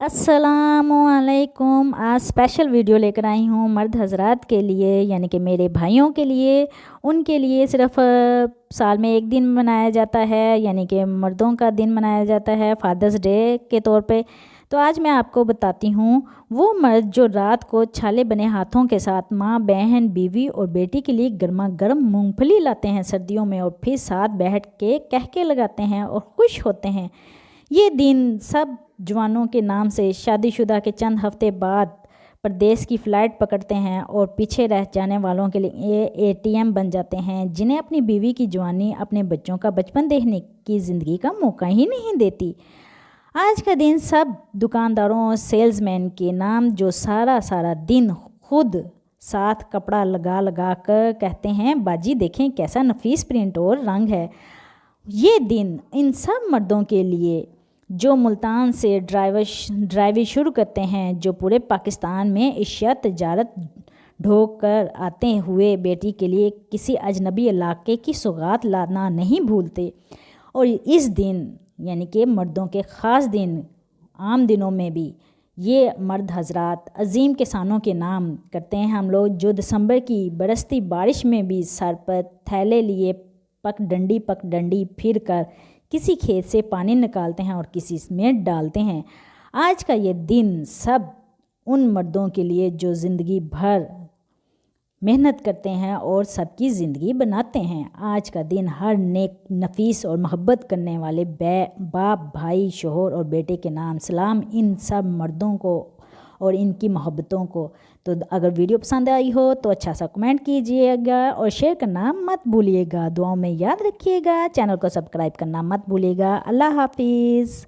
अस्सलामुअलैकुम। आज special video लेकर आई हूँ मर्द हज़रात के लिए, यानी कि मेरे भाइयों के लिए। उनके लिए सिर्फ साल में एक दिन मनाया जाता है, यानी कि मर्दों का दिन मनाया जाता है फादर्स डे के तौर पे। तो आज मैं आपको बताती हूँ वो मर्द जो रात को छाले बने हाथों के साथ माँ, बहन, बीवी और बेटी के लिए गर्मा गर्म मूंगफली लाते हैं सर्दियों में, और फिर साथ बैठ के कहके लगाते हैं और खुश होते हैं। ये दिन सब जवानों के नाम से शादीशुदा के चंद हफ्ते बाद परदेश की फ़्लाइट पकड़ते हैं और पीछे रह जाने वालों के लिए एटीएम बन जाते हैं, जिन्हें अपनी बीवी की जवानी, अपने बच्चों का बचपन देखने की ज़िंदगी का मौका ही नहीं देती। आज का दिन सब दुकानदारों और सेल्समैन के नाम, जो सारा सारा दिन खुद साथ कपड़ा लगा लगा कर कहते हैं, बाजी देखें कैसा नफीस प्रिंट और रंग है। ये दिन इन सब मर्दों के लिए जो मुल्तान से ड्राइविंग शुरू करते हैं, जो पूरे पाकिस्तान में एशिया तजारत ढोक कर आते हुए बेटी के लिए किसी अजनबी इलाके की सौगात लाना नहीं भूलते। और इस दिन यानी कि मर्दों के ख़ास दिन, आम दिनों में भी ये मर्द हजरात अजीम किसानों के नाम करते हैं हम लोग, जो दिसंबर की बरसती बारिश में भी सर पर थैले लिए पगडंडी फिर कर किसी खेत से पानी निकालते हैं और किसी में डालते हैं। आज का ये दिन सब उन मर्दों के लिए जो ज़िंदगी भर मेहनत करते हैं और सबकी ज़िंदगी बनाते हैं। आज का दिन हर नेक, नफीस और मोहब्बत करने वाले बाप, भाई, शोहर और बेटे के नाम सलाम इन सब मर्दों को और इनकी मोहब्बतों को। तो अगर वीडियो पसंद आई हो तो अच्छा सा कमेंट कीजिएगा और शेयर करना मत भूलिएगा। दुआओं में याद रखिएगा। चैनल को सब्सक्राइब करना मत भूलिएगा। अल्लाह हाफिज़।